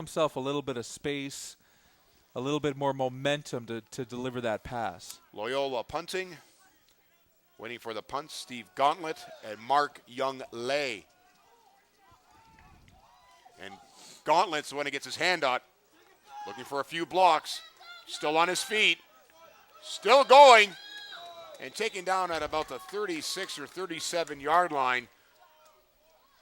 himself a little bit of space, a little bit more momentum to deliver that pass. Loyola punting. Waiting for the punt, Steve Gauntlet and Mark Young-Lay. And Gauntlet's the one who gets his hand out, looking for a few blocks. Still on his feet. Still going. And taken down at about the 36 or 37-yard line.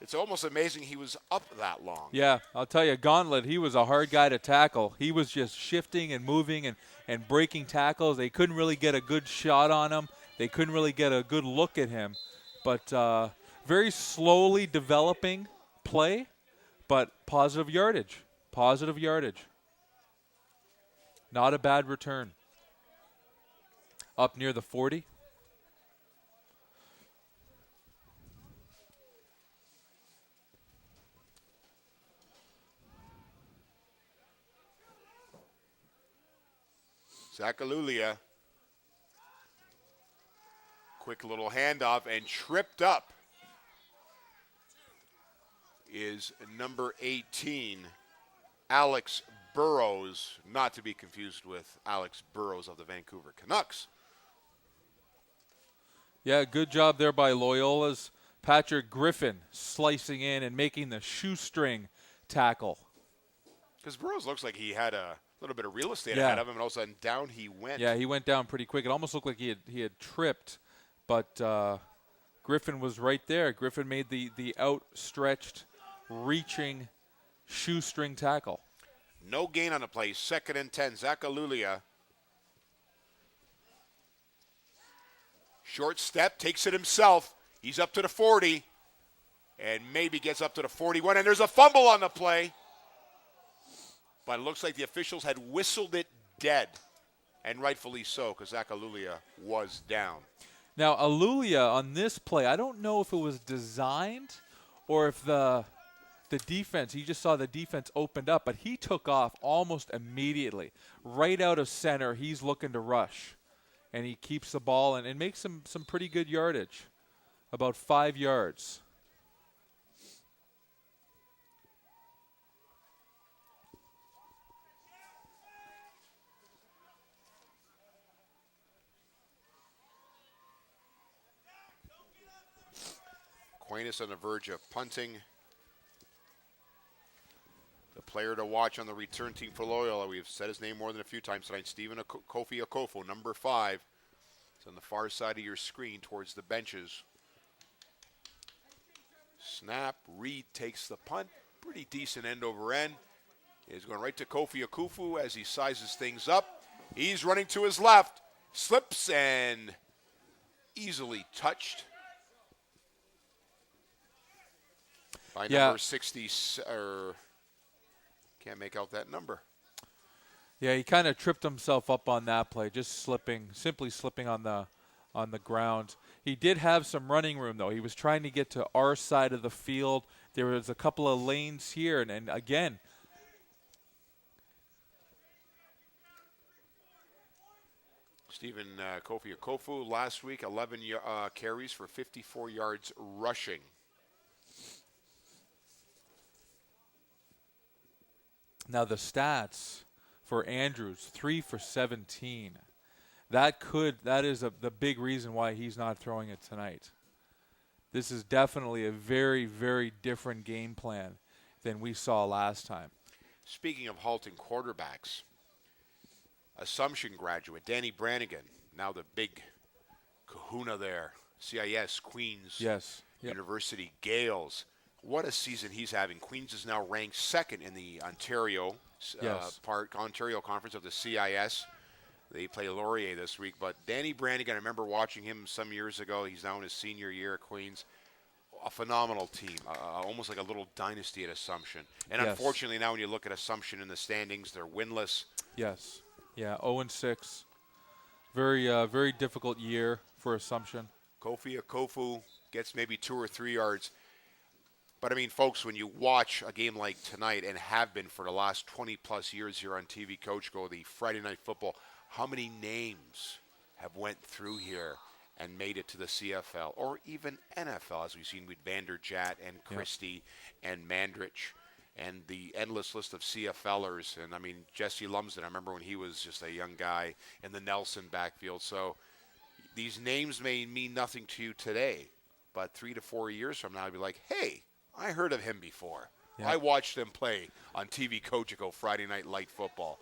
It's almost amazing he was up that long. Yeah, I'll tell you, Gauntlet, he was a hard guy to tackle. He was just shifting and moving and breaking tackles. They couldn't really get a good shot on him. They couldn't really get a good look at him. But very slowly developing play, but positive yardage. Positive yardage. Not a bad return. Up near the 40. Zakalulia. Quick little handoff and tripped up is number 18, Alex Burrows, not to be confused with Alex Burrows of the Vancouver Canucks. Yeah, good job there by Loyola's Patrick Griffin slicing in and making the shoestring tackle. Because Burrows looks like he had a little bit of real estate ahead of him, and all of a sudden down he went. Yeah, he went down pretty quick. It almost looked like he had tripped, but Griffin was right there. Griffin made the outstretched, reaching shoestring tackle. No gain on the play. 2nd and 10. Zakalulia. Short step, takes it himself. He's up to the 40, and maybe gets up to the 41, and there's a fumble on the play. But it looks like the officials had whistled it dead, and rightfully so, because Zakalulia was down. Now, Alulia on this play, I don't know if it was designed or if the defense, he just saw the defense opened up, but he took off almost immediately. Right out of center, he's looking to rush. And he keeps the ball and makes some pretty good yardage, about 5 yards. Aquinas on the verge of punting. The player to watch on the return team for Loyola, we've said his name more than a few times tonight, Stephen Kofi Okofo, number 5. It's on the far side of your screen towards the benches. Snap, Reed takes the punt, pretty decent end over end. He's going right to Kofi Okufu as he sizes things up. He's running to his left, slips and easily touched by number 60, can't make out that number. Yeah, he kind of tripped himself up on that play, just simply slipping on the ground. He did have some running room, though. He was trying to get to our side of the field. There was a couple of lanes here, and again, Stephen Kofi Okofu last week, 11 carries for 54 yards rushing. Now the stats for Andrews, 3 for 17. That is the big reason why he's not throwing it tonight. This is definitely a very, very different game plan than we saw last time. Speaking of halting quarterbacks, Assumption graduate Danny Brannigan, now the big kahuna there, CIS, Queens University Gales. What a season he's having. Queens is now ranked 2nd in the Ontario Ontario Conference of the CIS. They play Laurier this week. But Danny Brannigan, I remember watching him some years ago. He's now in his senior year at Queens. A phenomenal team, almost like a little dynasty at Assumption. And unfortunately now when you look at Assumption in the standings, they're winless. Yes. Yeah, 0-6. Very, very difficult year for Assumption. Kofi Okofu gets maybe 2 or 3 yards. But, I mean, folks, when you watch a game like tonight and have been for the last 20-plus years here on TV Coach Go, the Friday Night Football, how many names have went through here and made it to the CFL or even NFL, as we've seen with Vanderjagt and Christie and Mandrich and the endless list of CFLers. And I mean, Jesse Lumsden, I remember when he was just a young guy in the Nelson backfield. So these names may mean nothing to you today, but 3 to 4 years from now, I'll be like, hey, I heard of him before. Yeah. I watched him play on TV Cogeco Friday Night Light Football.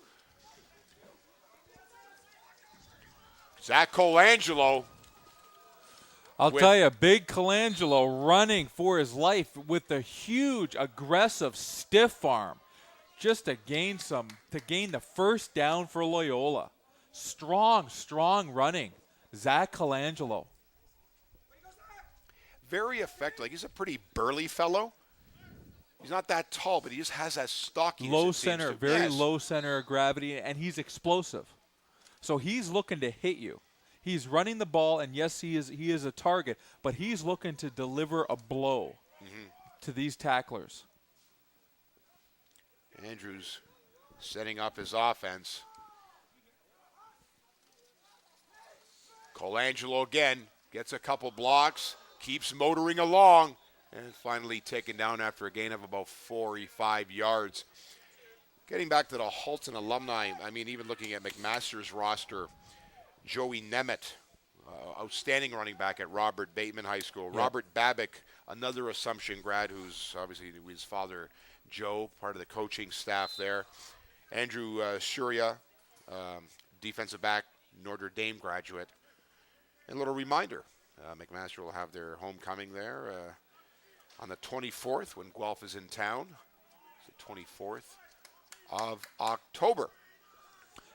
Zach Colangelo. I'll tell you, big Colangelo running for his life with a huge, aggressive, stiff arm, just to gain the first down for Loyola. Strong running. Zach Colangelo. Very effective. Like, he's a pretty burly fellow. He's not that tall, but he just has that stockiness. Low center, very low center of gravity, and he's explosive. So he's looking to hit you. He's running the ball, and yes, he is a target, but he's looking to deliver a blow to these tacklers. Andrews setting up his offense. Colangelo again gets a couple blocks, keeps motoring along, and finally taken down after a gain of about 45 yards. Getting back to the Halton alumni, I mean, even looking at McMaster's roster, Joey Nemeth, outstanding running back at Robert Bateman High School. Yep. Robert Babick, another Assumption grad who's obviously his father, Joe, part of the coaching staff there. Andrew Shuria, defensive back, Notre Dame graduate. And a little reminder, McMaster will have their homecoming there on the 24th when Guelph is in town. It's the 24th of October.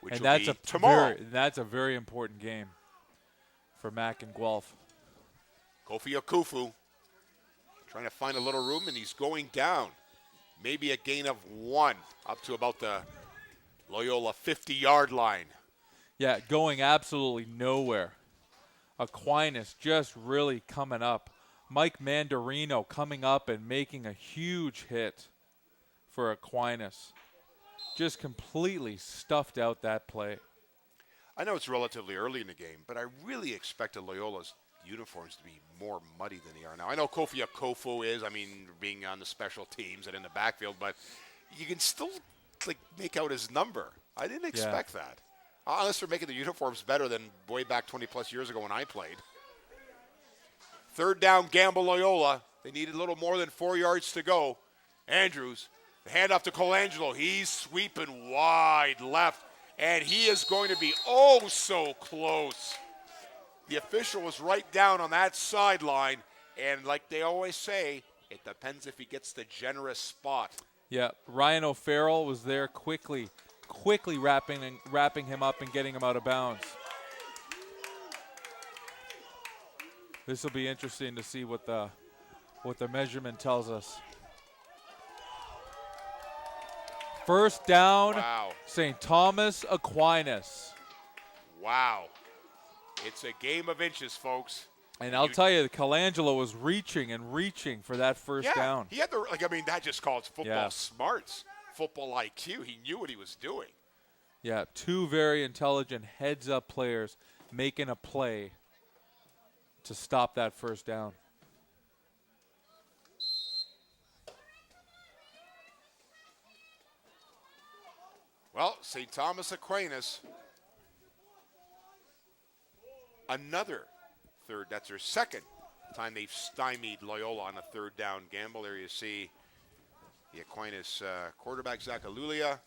Which and that's tomorrow. That's a very important game for Mac and Guelph. Kofi Akufu trying to find a little room, and he's going down. Maybe a gain of 1 up to about the Loyola 50-yard line. Yeah, going absolutely nowhere. Aquinas just really coming up. Mike Mandarino coming up and making a huge hit for Aquinas. Just completely stuffed out that play. I know it's relatively early in the game, but I really expected Loyola's uniforms to be more muddy than they are now. I know Kofi Akufu is, being on the special teams and in the backfield, but you can still make out his number. I didn't expect that. Unless they're making the uniforms better than way back 20-plus years ago when I played. Third down, Gamble Loyola. They needed a little more than 4 yards to go. Andrews. The handoff to Colangelo. He's sweeping wide left, and he is going to be oh so close. The official was right down on that sideline, and like they always say, it depends if he gets the generous spot. Yeah, Ryan O'Farrell was there quickly wrapping him up and getting him out of bounds. This will be interesting to see what the measurement tells us. First down, wow. St. Thomas Aquinas. Wow. It's a game of inches, folks. And I'll tell you, Colangelo was reaching for that first down. He had that just calls football smarts, football IQ. He knew what he was doing. Yeah, two very intelligent heads-up players making a play to stop that first down. Well, St. Thomas Aquinas, another third. That's their second time they've stymied Loyola on a third down gamble. There you see the Aquinas quarterback, Zach Alulia.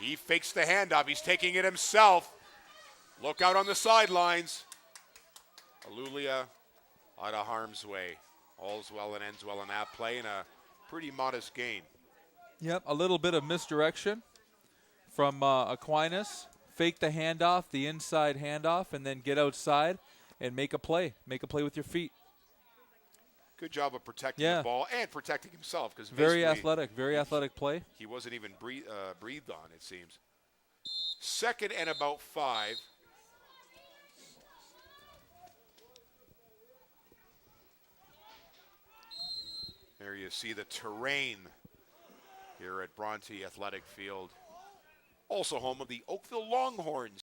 He fakes the handoff. He's taking it himself. Look out on the sidelines. Alulia out of harm's way. All's well and ends well in that play, and a pretty modest gain. Yep, a little bit of misdirection from Aquinas. Fake the handoff, the inside handoff, and then get outside and make a play. Make a play with your feet. Good job of protecting the ball and protecting himself. Because very athletic play. He wasn't even breathed on, it seems. Second and about 5. There you see the terrain here at Bronte Athletic Field. Also home of the Oakville Longhorns